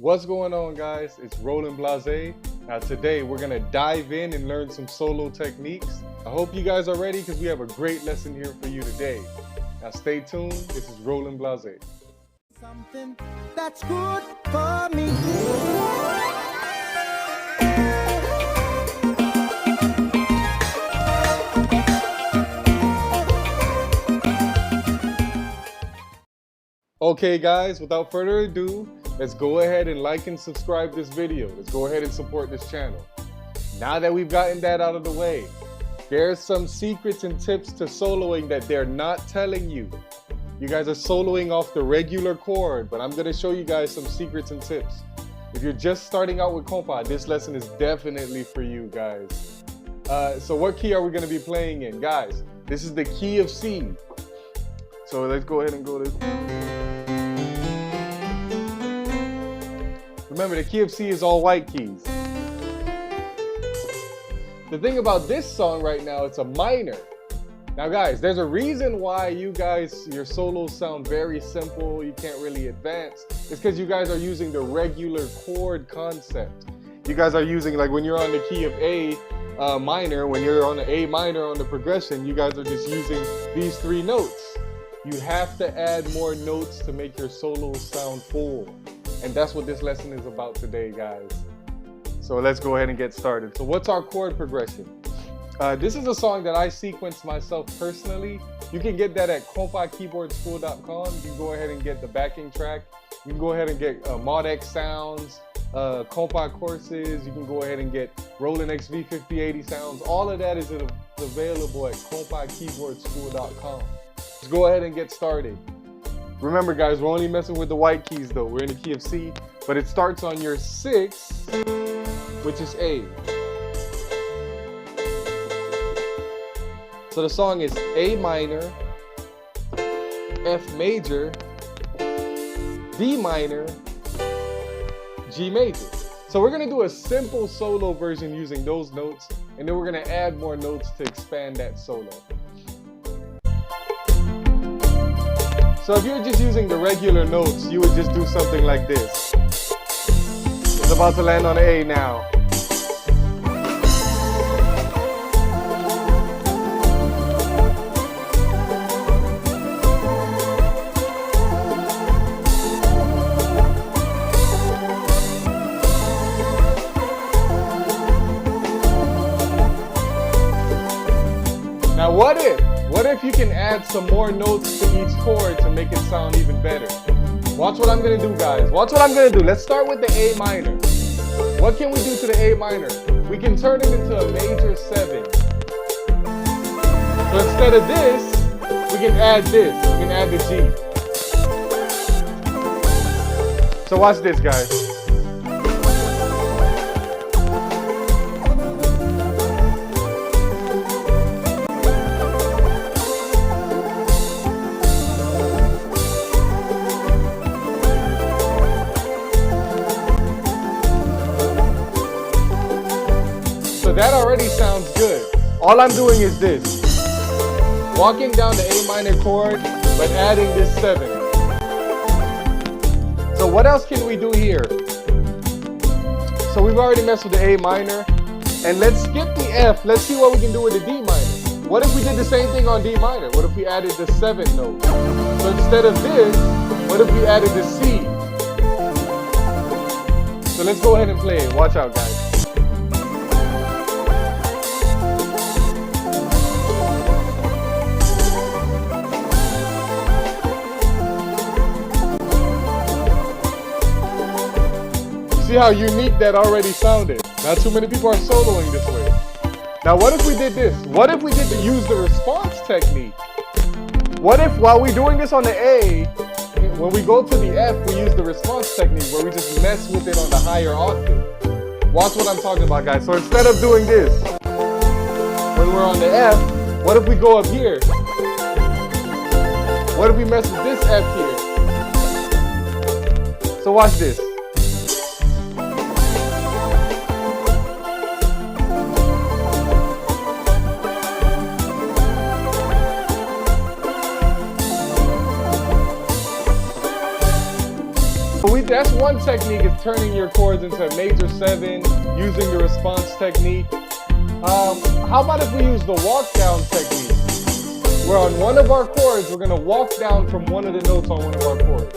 What's going on, guys? It's Roland Blase. Now today we're gonna dive in and learn some solo techniques. I hope you guys are ready because we have a great lesson here for you today. Now stay tuned. This is Roland Blase. Something that's good for me. Okay guys, without further ado, let's go ahead and like and subscribe this video. Let's go ahead and support this channel. Now that we've gotten that out of the way, there's some secrets and tips to soloing that they're not telling you. You guys are soloing off the regular chord, but I'm gonna show you guys some secrets and tips. If you're just starting out with Kompa, this lesson is definitely for you guys. So what key are we gonna be playing in? Guys, this is the key of C. So let's go ahead and go to... Remember, the key of C is all white keys. The thing about this song right now, it's a minor. Now guys, there's a reason why your solos sound very simple, you can't really advance. It's because you guys are using the regular chord concept. You guys are using, like when you're on the key of A minor, when you're on the A minor on the progression, you guys are just using these three notes. You have to add more notes to make your solos sound full. And that's what this lesson is about today, guys. So let's go ahead and get started. So what's our chord progression? This is a song that I sequenced myself personally. You can get that at kompakeyboardschool.com. You can go ahead and get the backing track. You can go ahead and get Mod X sounds, Kompa courses. You can go ahead and get Roland XV5080 sounds. All of that is available at kompakeyboardschool.com. Let's go ahead and get started. Remember guys, we're only messing with the white keys though. We're in the key of C, but it starts on your 6, which is A. So the song is A minor, F major, D minor, G major. So we're gonna do a simple solo version using those notes, and then we're gonna add more notes to expand that solo. So if you're just using the regular notes, you would just do something like this. It's about to land on an A now. Now what if you can add some more notes to each chord to make it sound even better? Watch what I'm gonna do, guys. Watch what I'm gonna do. Let's start with the A minor. What can we do to the A minor? We can turn it into a major 7. So instead of this, we can add this. We can add the G. So watch this, guys. So that already sounds good. All I'm doing is this. Walking down the A minor chord, but adding this 7. So what else can we do here? So we've already messed with the A minor. And let's skip the F. Let's see what we can do with the D minor. What if we did the same thing on D minor? What if we added the 7th note? So instead of this, what if we added the C? So let's go ahead and play it. Watch out, guys. See how unique that already sounded? Not too many people are soloing this way. Now what if we did this? What if we did use the response technique? What if while we're doing this on the A, when we go to the F, we use the response technique where we just mess with it on the higher octave? Watch what I'm talking about, guys. So instead of doing this, when we're on the F, what if we go up here? What if we mess with this F here? So watch this. that's one technique, is turning your chords into a major 7 using the response technique. How about if we use the walk down technique? Where on one of our chords, we're gonna walk down from one of the notes on one of our chords.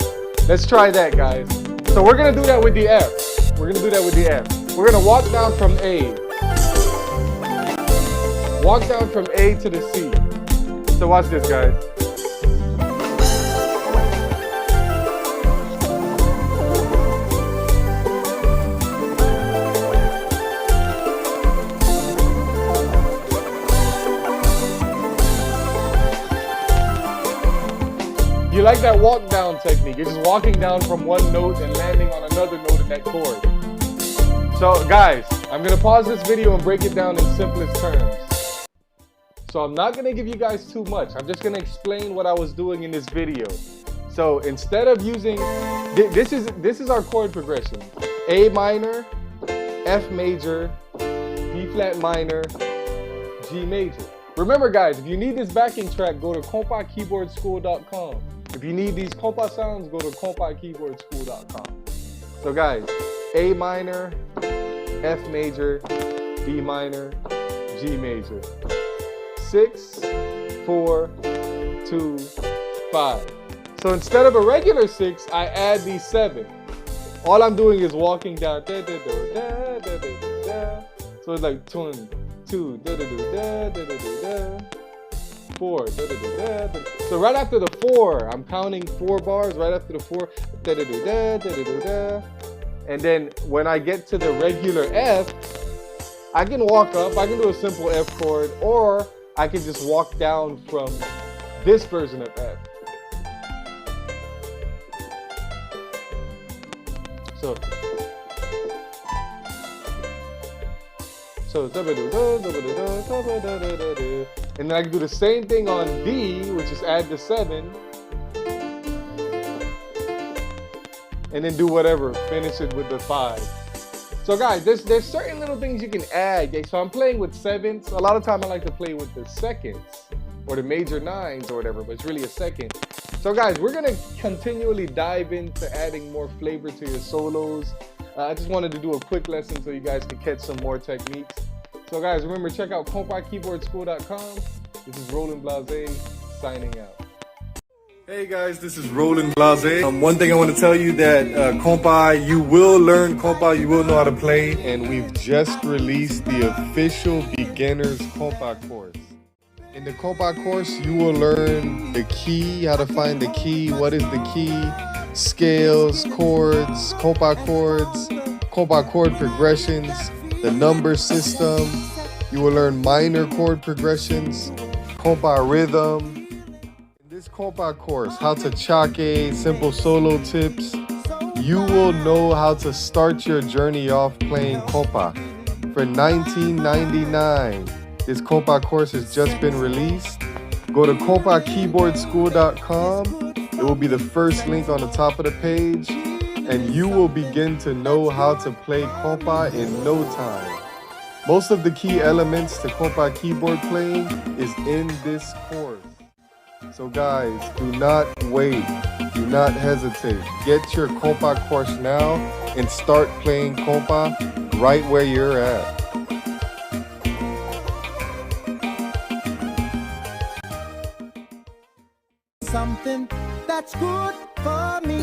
Let's try that, guys. So we're gonna do that with the F. We're gonna do that with the F. We're gonna walk down from A. Walk down from A to the C. So watch this, guys. You like that walk down technique. You're just walking down from one note and landing on another note in that chord. So guys, I'm gonna pause this video and break it down in simplest terms. So I'm not gonna give you guys too much. I'm just gonna explain what I was doing in this video. So instead of using, this is our chord progression. A minor, F major, B flat minor, G major. Remember guys, if you need this backing track, go to kompakeyboardschool.com. If you need these Kompa sounds, go to kompakeyboardschool.com. So guys, A minor, F major, B minor, G major. 6, 4, 2, 5. So instead of a regular 6, I add these 7. All I'm doing is walking down. Da, da, da, da, da, da, da. So it's like 2, 2, da, da, da, da, da, da, da. 4. Da, da, da, da. So right after the 4, I'm counting 4 bars. Right after the 4, da, da, da, da, da, da, da. And then when I get to the regular F, I can walk up. I can do a simple F chord, or I can just walk down from this version of F. And then I can do the same thing on D, which is add the 7, and then do whatever, finish it with the 5. So guys, there's certain little things you can add. Okay? So I'm playing with 7s. A lot of time I like to play with the seconds or the major 9s or whatever, but it's really a second. So guys, we're gonna continually dive into adding more flavor to your solos. I just wanted to do a quick lesson so you guys can catch some more techniques. So guys, remember, check out kompakeyboardschool.com. This is Roland Blase signing out. Hey guys, this is Roland Blase. One thing I want to tell you that Kompa, you will learn Kompa, you will know how to play. And we've just released the official beginner's Kompa course. In the Kompa course, you will learn the key, how to find the key, what is the key, scales, chords, Kompa chord progressions, the number system. You will learn minor chord progressions, Kompa rhythm. In this Kompa course, how to choke, simple solo tips, you will know how to start your journey off playing Kompa. For $19.99, this Kompa course has just been released. Go to kompakeyboardschool.com. It will be the first link on the top of the page, and you will begin to know how to play Kompa in no time. Most of the key elements to Kompa keyboard playing is in this course. So guys, do not wait, do not hesitate. Get your Kompa course now and start playing Kompa right where you're at. Something that's good for me.